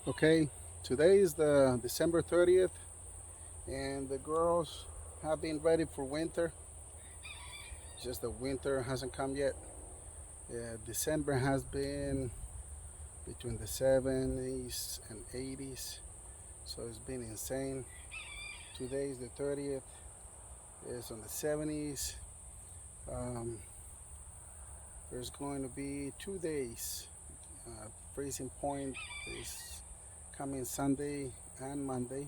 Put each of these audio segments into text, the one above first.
Okay, today is the December 30th, and the girls have been ready for winter. Just the winter hasn't come yet. December has been between the 70s and 80s, so it's been insane. Today is the 30th, it's on the 70s. Um, there's going to be 2 days. Freezing point is coming Sunday and Monday,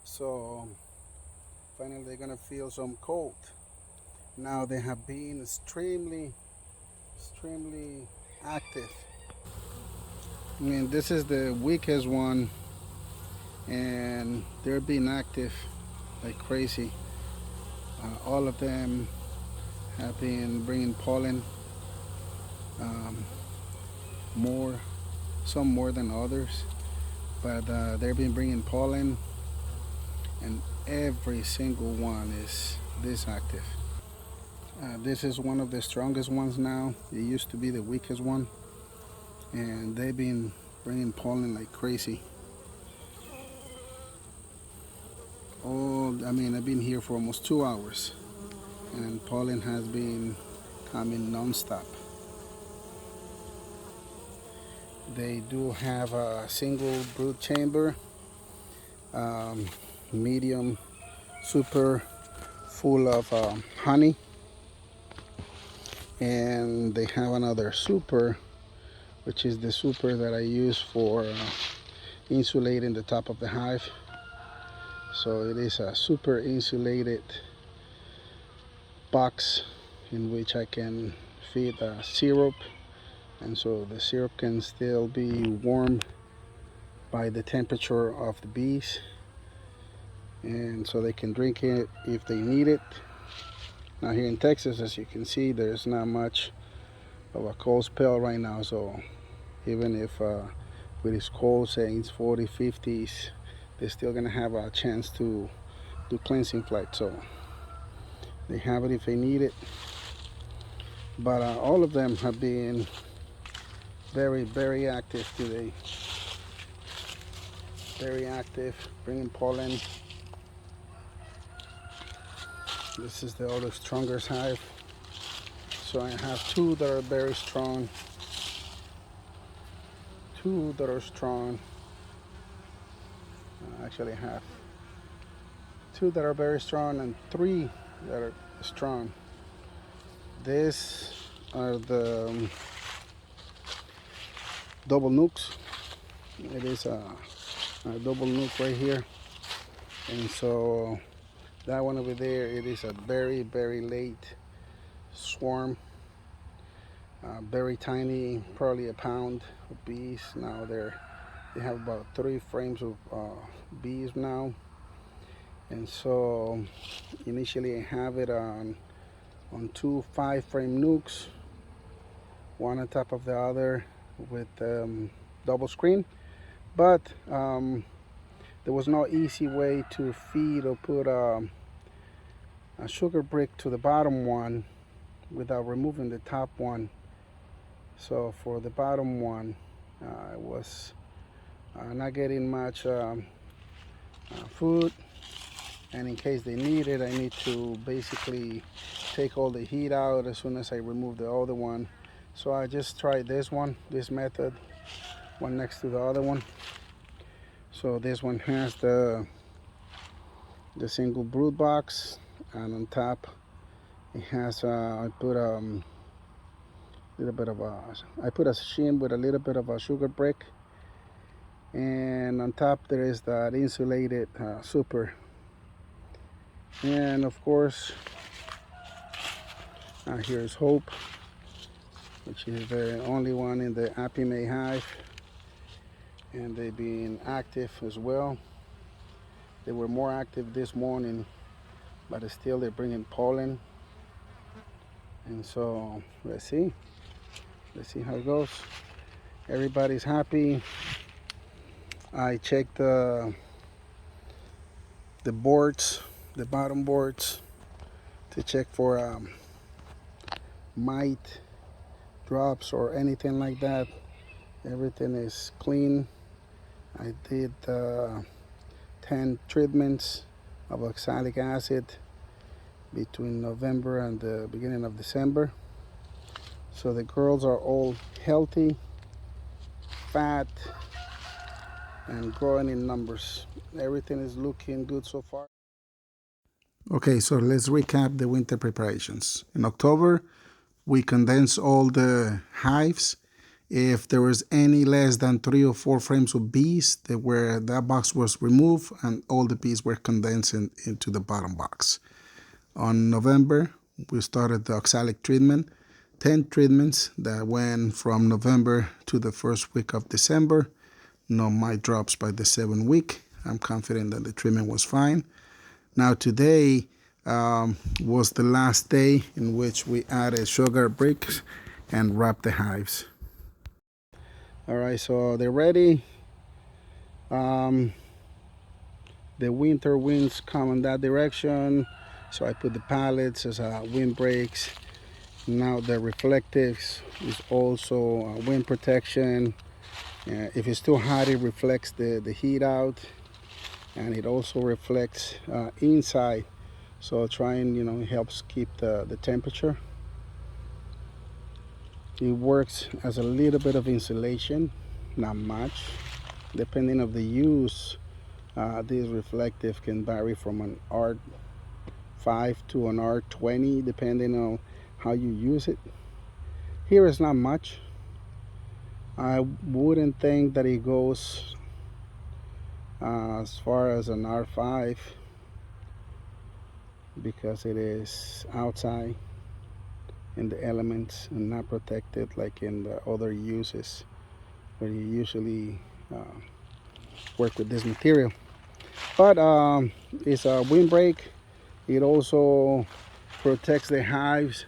so finally they're gonna feel some cold. Now they have been extremely active. I mean, this is the weakest one, and they're being active like crazy. All of them have been bringing pollen, um, more, some more than others, but they've been bringing pollen, and every single one is this active. This is one of the strongest ones now. It used to be the weakest one, and they've been bringing pollen like crazy. Oh, I mean, I've been here for almost 2 hours, and pollen has been coming non-stop. They do have a single brood chamber, um, medium, super, full of honey, and they have another super, which is the super that I use for insulating the top of the hive. So it is a super insulated box in which I can feed syrup, and so the syrup can still be warm by the temperature of the bees, and so they can drink it if they need it. Now here in Texas, as you can see, there's not much of a cold spell right now, so even if it is cold, saying it's 40, 50s, they're still gonna have a chance to do cleansing flight, so they have it if they need it. But all of them have been very active today. Very active, bringing pollen. This is the other strongest hive. So I have two that are very strong, two that are strong. Actually, I have two that are very strong and three that are strong. These are the double nukes. It is a double nuke right here, and so that one over there, it is a very late swarm. Very tiny, probably a pound of bees. Now they have about 3 frames of bees now, and so initially I have it on two 5-frame nukes, one on top of the other with double screen. But there was no easy way to feed or put a sugar brick to the bottom one without removing the top one. So for the bottom one, I was not getting much food, and in case they need it, I need to basically take all the heat out as soon as I remove the other one. So I just tried this method, one next to the other one. So this one has the single brood box, and on top it has I put little bit of I put a shim with a little bit of a sugar brick, and on top there is that insulated super. And of course, here's Hope, which is the only one in the Apime hive, and they've been active as well. They were more active this morning, but still they're bringing pollen, and so let's see how it goes. Everybody's happy. I checked the boards, the bottom boards, to check for mite drops or anything like that. Everything is clean. I did 10 treatments of oxalic acid between November and the beginning of December. So the girls are all healthy, fat, and growing in numbers. Everything is looking good so far. Okay, so let's recap the winter preparations. In October, we condensed all the hives. If there was any less than 3 or 4 frames of bees, that box was removed and all the bees were condensed into the bottom box. On November, we started the oxalic treatment, 10 treatments that went from November to the first week of December. No mite drops by the 7th week. I'm confident that the treatment was fine. Now today was the last day in which we added sugar bricks and wrapped the hives. All right, so they're ready. The winter winds come in that direction, so I put the pallets as wind breaks. Now the reflectives is also wind protection. If it's too hot, it reflects the heat out, and it also reflects inside. So trying, it helps keep the temperature. It works as a little bit of insulation, not much. Depending on the use, this reflective can vary from an R5 to an R20, depending on how you use it. Here is not much. I wouldn't think that it goes as far as an R5 because it is outside in the elements and not protected like in the other uses where you usually work with this material. But it's a windbreak. It also protects the hives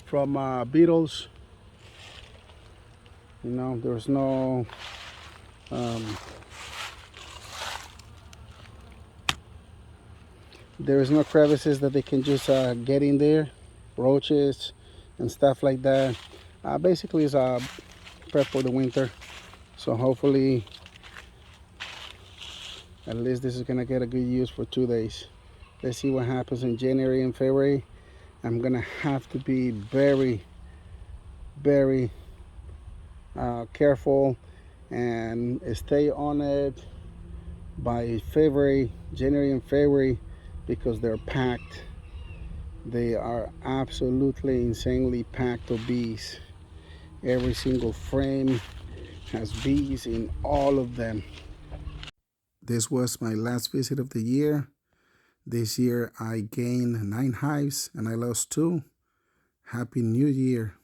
from beetles. There's no there is no crevices that they can just get in there, roaches and stuff like that. Basically, it's a prep for the winter. So hopefully, at least this is gonna get a good use for 2 days. Let's see what happens in January and February. I'm gonna have to be very, very careful and stay on it by January and February, because they're packed. They are absolutely insanely packed of bees. Every single frame has bees in all of them. This was my last visit of the year. This year I gained 9 hives and I lost 2. Happy New Year.